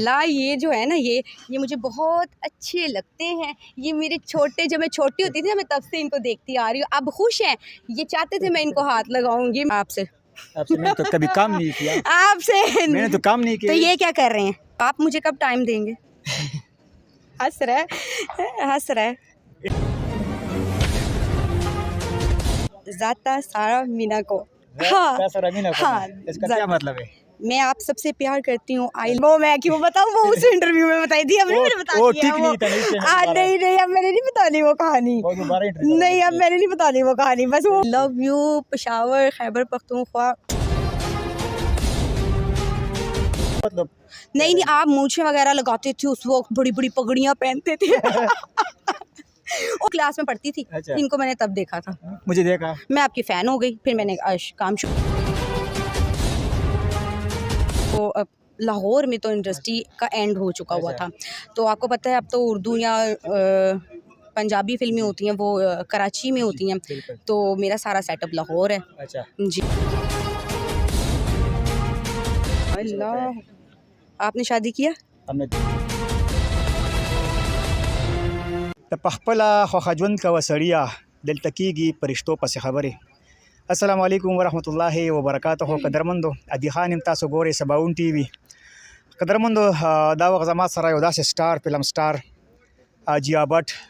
माशाल्लाह ये जो है ना ये मुझे बहुत अच्छे लगते हैं। ये मेरे छोटे, जब मैं छोटी होती थी ना मैं तब से इनको देखती आ रही हूँ। अब खुश हैं, ये चाहते थे मैं इनको हाथ लगाऊंगी। आपसे मैंने तो कभी काम नहीं किया। आपसे मैंने तो काम नहीं किया। तो ये क्या कर रहे हैं आप? मुझे कब टाइम देंगे? हंस रहा है। ज़ाता सारा मीना को। हाँ, इसका क्या मतलब है? मैं आप सबसे प्यार करती हूँ। वो मैं क्यों बताऊँ, वो उस इंटरव्यू में बताई थी। अब मैंने बता दिया। ठीक नहीं था, नहीं अब मैंने नहीं बतानी वो कहानी। नहीं अब मैंने नहीं बतानी वो कहानी। बस वो लव यू पेशावर खैबर पख्तूनख्वा। मतलब नहीं आप मूछें वगैरह लगाते थे उस वक्त, बड़ी बड़ी पगड़ियाँ पहनते थे। वो क्लास में पढ़ती थी। अच्छा। इनको मैंने तब देखा था। मुझे देखा, मैं आपकी फ़ैन हो गई, फिर मैंने काम शुरू। तो लाहौर में तो इंडस्ट्री का एंड हो चुका हुआ था। तो आपको पता है अब तो उर्दू या पंजाबी फिल्में होती हैं वो कराची में होती हैं। तो मेरा सारा सेटअप लाहौर है। अच्छा जी। अल्लाह, आपने शादी किया? हमने पखपला ख्वाजवन का वसड़िया दिल तकीगी परिश्तों पस खबरें। अस्सलाम वालेकुम वरहमतुल्लाहि वबरकातुहू। कदरमंदो अदी खान तासो गोरे सबाउन टीवी। कदरमंदो दा वक्त जमा सरा यौ दास स्टार फिल्म स्टार जिया भट्ट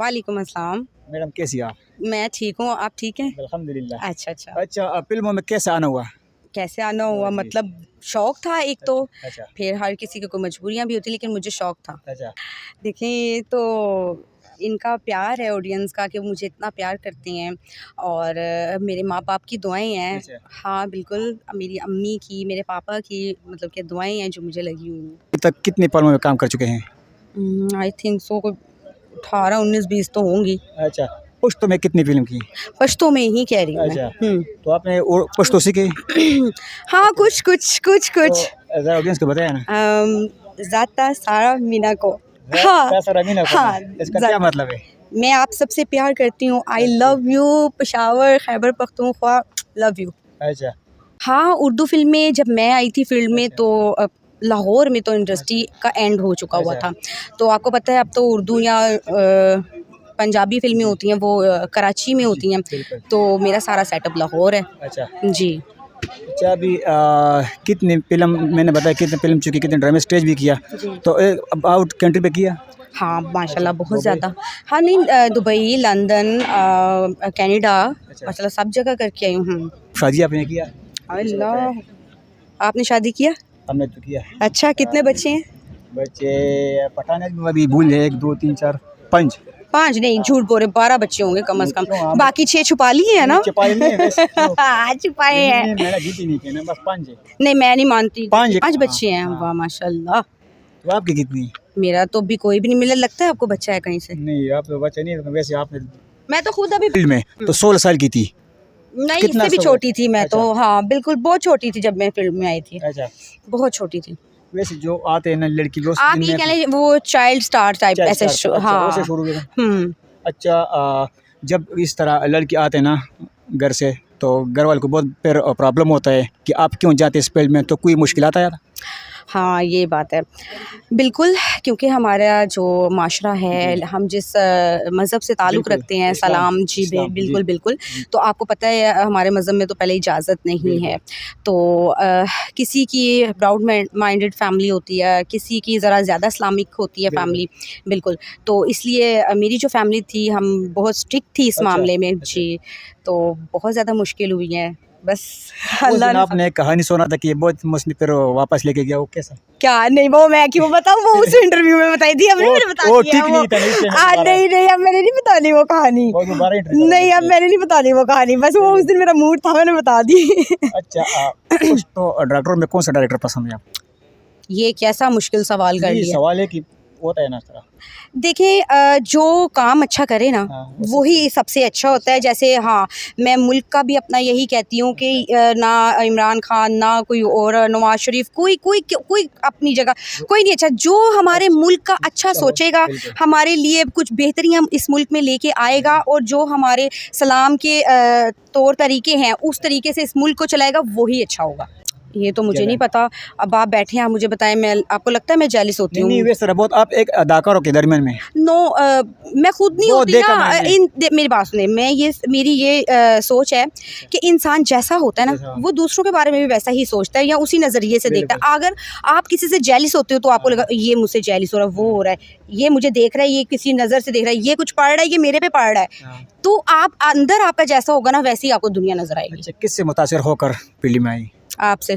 वालेकुम अस्सलाम। मैडम कैसी आप? मैं ठीक हूँ, आप ठीक हैं? अल्हम्दुलिल्लाह। अच्छा फिल्मों में कैसे आना हुआ? कैसे आना हुआ मतलब शौक था एक तो। अच्छा फिर हर किसी की कोई मजबूरियाँ भी होती, लेकिन मुझे शौक था। अच्छा देखें ये तो इनका प्यार है ऑडियंस का कि मुझे इतना प्यार करते हैं और मेरे माँ बाप की दुआएं हैं। अच्छा। हाँ बिल्कुल, मेरी अम्मी की, मेरे पापा की, मतलब कि दुआएं हैं जो मुझे लगी हुई हैं। अभी तक कितनी फिल्मों में काम कर चुके हैं? आई थिंक सो 18 19 20 तो होंगी। अच्छा, पश्तो में कितनी फिल्म की? पश्तो में ही कह रही हूँ अच्छा। मैं। तो आपने पश्तो सीखे? हाँ कुछ तो जरा ऑडियंस को बताया ना। ज़ाता सारा मीना को। हाँ, इसका क्या मतलब है? मैं आप सबसे प्यार करती हूँ। I love you Peshawar Khyber Pakhtunkhwa love you. अच्छा हाँ, उर्दू फिल्में जब मैं आई थी फील्ड में तो लाहौर में तो इंडस्ट्री का एंड हो चुका हुआ था। तो आपको पता है अब तो उर्दू या पंजाबी फिल्में होती हैं वो कराची में होती हैं। तो मेरा सारा सेटअप लाहौर है। अच्छा जी। अच्छा अभी कितनी फिल्म मैंने बताया, कितनी फिल्म चुकी, कितने ड्रामे स्टेज भी किया, तो आउट कंट्री पे किया? हाँ माशाल्लाह बहुत ज़्यादा। हाँ नहीं दुबई लंदन कनाडा माशाल्लाह सब जगह करके आई हूँ। शादी आपने किया? अल्लाह, आपने शादी किया? हमने तो किया। अच्छा, कितने बच्चे हैं? बच्चे पता नहीं, अभी भूल गए, 1 2 3 4 5 5 नहीं झूठ बोल रहे, 12 बच्चे होंगे कम से कम। बाकी 6 छुपा लिए है ना? छुपाए छुपाए हैं। मैंने जीती नहीं कहना, बस 5 है। नहीं मैं नहीं मानती, 5 बच्चे हैं। हाँ। वाह माशाल्लाह। तो आपकी कितनी? मेरा तो भी कोई भी नहीं मिला। लगता है आपको बच्चा है कहीं से? नहीं आप तो बच्चा नहीं, वैसे आपने मैं तो खुद अभी फील्ड में तो 16 साल की थी। नहीं कितना इससे भी 16? छोटी थी मैं तो। हाँ बिल्कुल बहुत छोटी थी जब मैं फिल्म में आई थी। अच्छा, बहुत छोटी थी। वैसे जो आते हैं ना लड़की लोग, आप ये कह लें वो चाइल्ड स्टार टाइप ऐसे। हाँ वैसे शुरू हुए। अच्छा जब इस तरह लड़की आते हैं ना घर से, तो घर वाले को बहुत फिर प्रॉब्लम होता है कि आप क्यों जाते इस फील्ड में, तो कोई मुश्किल आता है यार? हाँ ये बात है बिल्कुल, क्योंकि हमारा जो माशरा है, हम जिस मज़हब से ताल्लुक़ रखते हैं, सलाम जी बिल्कुल बिल्कुल। तो आपको पता है हमारे मज़हब में तो पहले इजाज़त नहीं है। तो किसी की प्राउड माइंडेड फैमिली होती है, किसी की ज़रा ज़्यादा इस्लामिक होती है फैमिली। बिल्कुल, तो इसलिए मेरी जो फैमिली थी हम बहुत स्ट्रिक्ट थी इस मामले में। जी, तो बहुत ज़्यादा मुश्किल हुई है। बस अल्लाह ने। आपने कहानी सुना था कि ये बहुत मुस्लिम फिर वापस लेके गया, वो कैसा? क्या नहीं वो मैं क्यों बताऊँ, वो उस इंटरव्यू में बताई थी। अब मैंने बता दिया। ठीक नहीं था, नहीं अब मैंने नहीं बतानी वो कहानी। नहीं अब मैंने नहीं बतानी वो कहानी, बस वो उस दिन मेरा मूड था, मैंने बता दी। अच्छा तो डायरेक्टर में कौन सा डायरेक्टर पसंद है आप? ये कैसा मुश्किल सवाल कर लिया। सवाल है कि होता है ना इस तरह? देखिए जो काम अच्छा करे ना हाँ, वही सबसे अच्छा होता है। जैसे हाँ, मैं मुल्क का भी अपना यही कहती हूँ कि ना इमरान खान, ना कोई और, नवाज शरीफ, कोई कोई कोई अपनी जगह कोई नहीं अच्छा। जो हमारे मुल्क का अच्छा चलो, सोचेगा, बिल्कुल। हमारे लिए कुछ बेहतरी हम इस मुल्क में लेके आएगा, और जो हमारे सलाम के तौर तरीके हैं उस तरीके से इस मुल्क को चलाएगा, वही अच्छा होगा। ये तो मुझे नहीं पता, अब आप बैठे हैं, आप मुझे बताएं, मैं आपको लगता है मैं जेलिस होती नहीं हूँ? वैसे बहुत आप एक अदाकारों के दरमियान में नो मैं खुद नहीं वो होती देखा ना। मैंने। मेरी बात सुने, मैं ये मेरी ये सोच है कि इंसान जैसा होता है ना वो दूसरों के बारे में भी वैसा ही सोचता है या उसी नज़रिए से देखता है। अगर आप किसी से जेलिस होते हो तो आपको लगा ये मुझसे जेलिस हो रहा है, वो हो रहा है, ये मुझे देख रहा है, ये किसी नज़र से देख रहा है, ये कुछ पढ़ रहा है, ये मेरे पे पढ़ रहा है, तो आप अंदर आपका जैसा होगा ना वैसे ही आपको दुनिया नज़र आएगी। अच्छा, किससे मुतासिर होकर फील्ड में आई? आपसे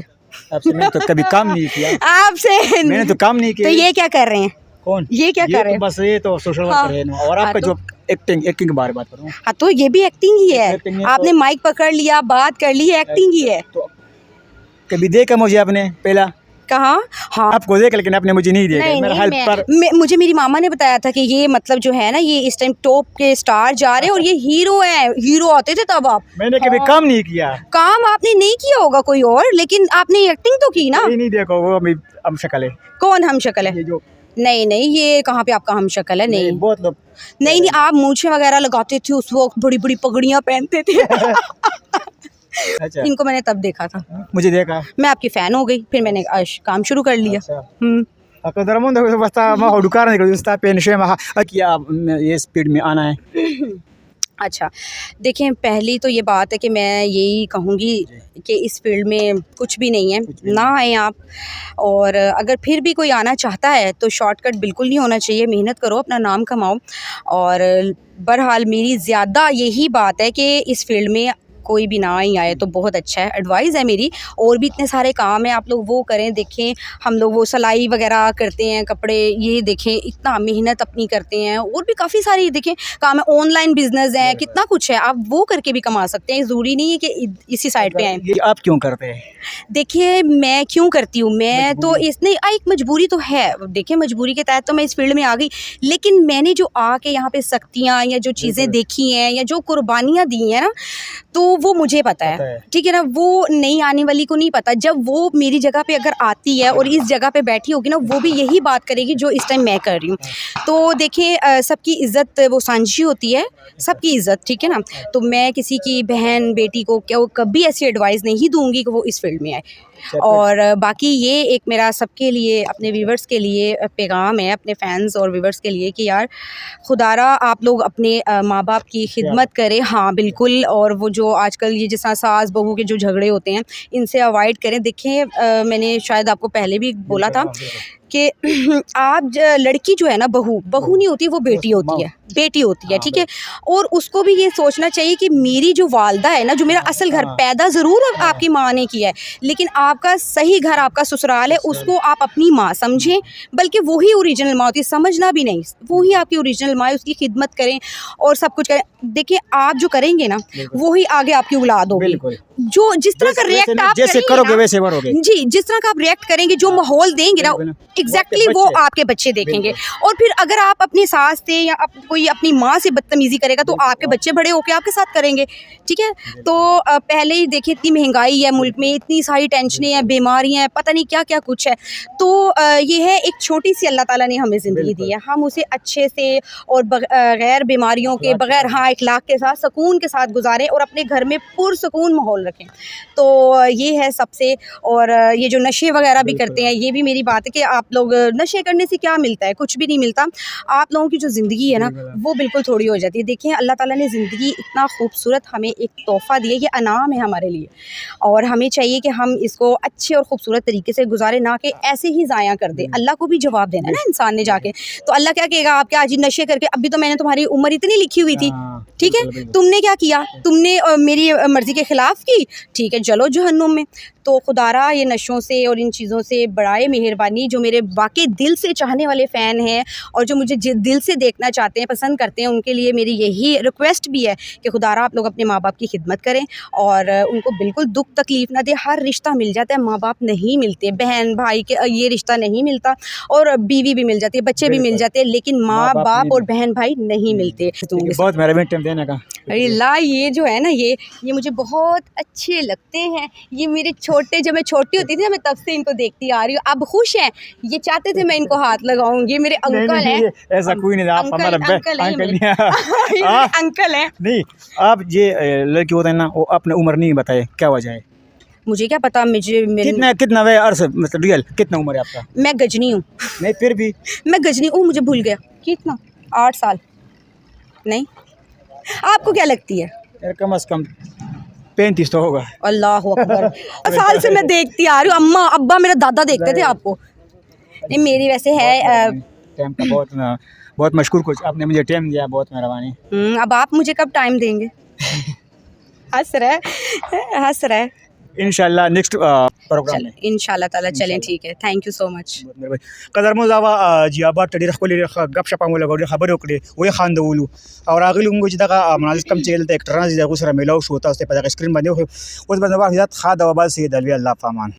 आपसे? मैंने तो कभी काम नहीं किया। आपसे मैंने तो काम नहीं किया। तो ये क्या कर रहे हैं? कौन? ये क्या कर रहे हैं? बस ये तो सोशल हाँ। वर्कर है ना। और आपका तो- जो एक्टिंग के बारे में बात करूँ, हाँ, तो ये भी एक्टिंग ही है। एक्टिंग है आपने तो- माइक पकड़ लिया, बात कर ली, एक्टिंग ही है। तो कभी देखा मुझे आपने पहला? कहाँ? हाँ, आपको देखा लेकिन आपने मुझे नहीं देखा। नहीं मेरा नहीं, हेल्प पर मुझे मेरी मामा ने बताया था कि ये मतलब जो है ना, ये इस टाइम टॉप के स्टार जा रहे हैं और ये हीरो है। हीरो आते थे तब आप। मैंने कभी हाँ। काम नहीं किया। काम आपने नहीं किया होगा कोई और, लेकिन आपने एक्टिंग तो की ना। ये नहीं देखो वो हम शक्ल है। कौन हम शक्ल है? ये जो नहीं नहीं, ये कहाँ पे आपका हम शक्ल है? नहीं बहुत लोग नहीं नहीं, आप मूछें वगैरह लगाते थे उस वक्त, बड़ी बड़ी पगड़ियाँ पहनते थे। अच्छा इनको मैंने तब देखा था। मुझे देखा। मैं आपकी फ़ैन हो गई, फिर मैंने काम शुरू कर लिया। अच्छा कदरमंद बस्ता मैं हुडकार निकल उस्ता पेनशे महा क्या ये स्पीड में आना है। अच्छा, देखें, पहली तो ये बात है कि मैं यही कहूँगी कि इस फील्ड में कुछ भी नहीं है, ना आएँ आप। और अगर फिर भी कोई आना चाहता है तो शॉर्टकट बिल्कुल नहीं होना चाहिए, मेहनत करो, अपना नाम कमाओ। और बहरहाल मेरी ज़्यादा यही बात है कि इस फील्ड में कोई भी ना ही आए तो बहुत अच्छा है, एडवाइस है मेरी। और भी इतने सारे काम हैं, आप लोग वो करें। देखें, हम लोग वो सिलाई वगैरह करते हैं, कपड़े, ये देखें इतना मेहनत अपनी करते हैं। और भी काफ़ी सारी देखें काम है, ऑनलाइन बिजनेस है, कितना कुछ है, आप वो करके भी कमा सकते हैं। ज़रूरी नहीं है कि इसी साइड पे आए। ये आप क्यों करते हैं? देखिए, मैं क्यों करती हूँ, मैं तो इसने एक मजबूरी तो है। देखिए, मजबूरी के तहत तो मैं इस फील्ड में आ गई, लेकिन मैंने जो आके यहाँ पे सख्तियाँ या जो चीज़ें देखी हैं या जो कुर्बानियाँ दी हैं ना, तो वो मुझे पता है, ठीक है ना। वो नई आने वाली को नहीं पता। जब वो मेरी जगह पे अगर आती है और इस जगह पे बैठी होगी ना, वो भी यही बात करेगी जो इस टाइम मैं कर रही हूँ। तो देखिए, सबकी इज़्ज़त वो सांझी होती है, सबकी इज़्ज़त, ठीक है ना। तो मैं किसी की बहन बेटी को क्या कभी ऐसी एडवाइस नहीं दूंगी कि वो इस फील्ड में आए। और बाकी ये एक मेरा सबके लिए, अपने व्यूवर्स के लिए पैगाम है, अपने फैंस और व्यूवर्स के लिए, कि यार खुदारा आप लोग अपने माँ बाप की खिदमत करें। हाँ बिल्कुल। और वो जो आजकल ये जैसा सास बहू के जो झगड़े होते हैं, इनसे अवॉइड करें। देखें, मैंने शायद आपको पहले भी बोला था कि आप लड़की जो है ना, बहू नहीं होती, वो बेटी होती है, बेटी होती है, ठीक है। और उसको भी ये सोचना चाहिए कि मेरी जो वालदा है ना, जो मेरा असल घर, पैदा ज़रूर आपकी माँ ने किया है, लेकिन आपका सही घर आपका ससुराल है, उसको आप अपनी माँ समझें। बल्कि वही ओरिजिनल माँ होती है, समझना भी नहीं, वही आपकी ओरिजिनल माँ है, उसकी खिदमत करें और सब कुछ करें। देखिए, आप जो करेंगे ना, वही आगे आपकी औलाद होगी। जो जिस तरह का रिएक्ट आप जैसे करोगे वैसे भरोगे जी, जिस तरह का आप रिएक्ट करेंगे, जो माहौल देंगे ना, एग्जैक्टली वो आपके बच्चे देखेंगे। और फिर अगर आप अपनी सास से या कोई अपनी माँ से बदतमीजी करेगा तो आपके बच्चे बड़े होके आपके साथ करेंगे, ठीक है। तो पहले ही देखिए, इतनी महंगाई है मुल्क में, इतनी सारी टेंशनें हैं, बीमारियां हैं, पता नहीं क्या क्या कुछ है। तो ये है एक छोटी सी अल्लाह ताला ने हमें ज़िंदगी दी है, हम उसे अच्छे से और गैर बीमारियों के बगैर, हाँ, इखलाक के साथ, सुकून के साथ गुजारें और अपने घर में पुरसुकून माहौल रखें। तो ये है सबसे। और ये जो नशे वगैरह भी करते हैं, ये भी मेरी बात है कि आप लोग नशे करने से क्या मिलता है? कुछ भी नहीं मिलता। आप लोगों की जो ज़िंदगी है ना, वो बिल्कुल थोड़ी हो जाती है। देखिए, अल्लाह ताला ने ज़िंदगी इतना खूबसूरत हमें एक तोहफ़ा दिया, ये अनाम है हमारे लिए, और हमें चाहिए कि हम इसको अच्छे और ख़ूबसूरत तरीके से गुजारें, ना कि ऐसे ही ज़ाया कर दें। अल्लाह को भी जवाब देना है ना इंसान ने जाके। तो अल्लाह क्या कहेगा, आप क्या आज नशे करके, अभी तो मैंने तुम्हारी उम्र इतनी लिखी हुई थी, ठीक है, तुमने क्या किया? तुमने मेरी मर्ज़ी के ख़िलाफ़ की, ली, ठीक है चलो जहन्नुम में। तो खुदारा ये नशों से और इन चीज़ों से बड़ाए मेहरबानी, जो मेरे वाकई दिल से चाहने वाले फ़ैन हैं और जो मुझे दिल से देखना चाहते हैं, पसंद करते हैं, उनके लिए मेरी यही रिक्वेस्ट भी है कि खुदारा आप लोग अपने माँ बाप की खिदमत करें और उनको बिल्कुल दुख तकलीफ़ ना दें। हर रिश्ता मिल जाता है, माँ बाप नहीं मिलते, बहन भाई के ये रिश्ता नहीं मिलता, और बीवी भी मिल जाती है, बच्चे भी मिल जाते हैं, लेकिन माँ बाप और बहन भाई नहीं मिलते। बहुत मेहरबानी टाइम देने का। अरे ला, ये जो है ना, ये मुझे बहुत अच्छे लगते हैं। ये मेरे छोटे, जब मैं छोटी होती थी ना, मैं तब से इनको देखती आ रही हूँ। अब खुश हैं, ये चाहते थे मैं इनको हाथ लगाऊं। ये मेरे अंकल हैं। ऐसा कोई नहीं, आप हमारा अंकल नहीं। अंकल हैं। नहीं, आप ये लड़की होते हैं ना, वो अपने उम्र नहीं बताए, क्या वजह है? मुझे क्या पता, कितना वे अर्स मतलब रियल कितना उम्र है आपका? मैं गजनी हूँ। नहीं फिर भी मैं गजनी हूँ, मुझे भूल गया कितना, 8 साल नहीं। आपको क्या लगती है? यार कम से कम 35 तो होगा। अल्लाह अकबर। साल से मैं देखती आ रही हूँ, अम्मा अब्बा मेरा दादा देखते थे आपको। नहीं मेरी वैसे है। टाइम का बहुत मशकूर, कुछ आपने मुझे टाइम दिया, बहुत मेहरबानी। अब आप मुझे कब टाइम देंगे? हंस रहा है। इंशाल्लाह नेक्स्ट प्रोग्राम में इंशाल्लाह ताला चलें, ठीक है। Thank you so much. कदर मोजावा जियाबा टडी खपली गपशप आमो लगो खबर ओकड़े वही खानदवलु और आगली उंगो जदा मनाजिस कम चेल ते एक्टरना जिदा गुसरा मिलाव शोता उसते पता स्क्रीन बने हो उस बंदवा हिदात खा दवा से दलवी अल्लाह फमान।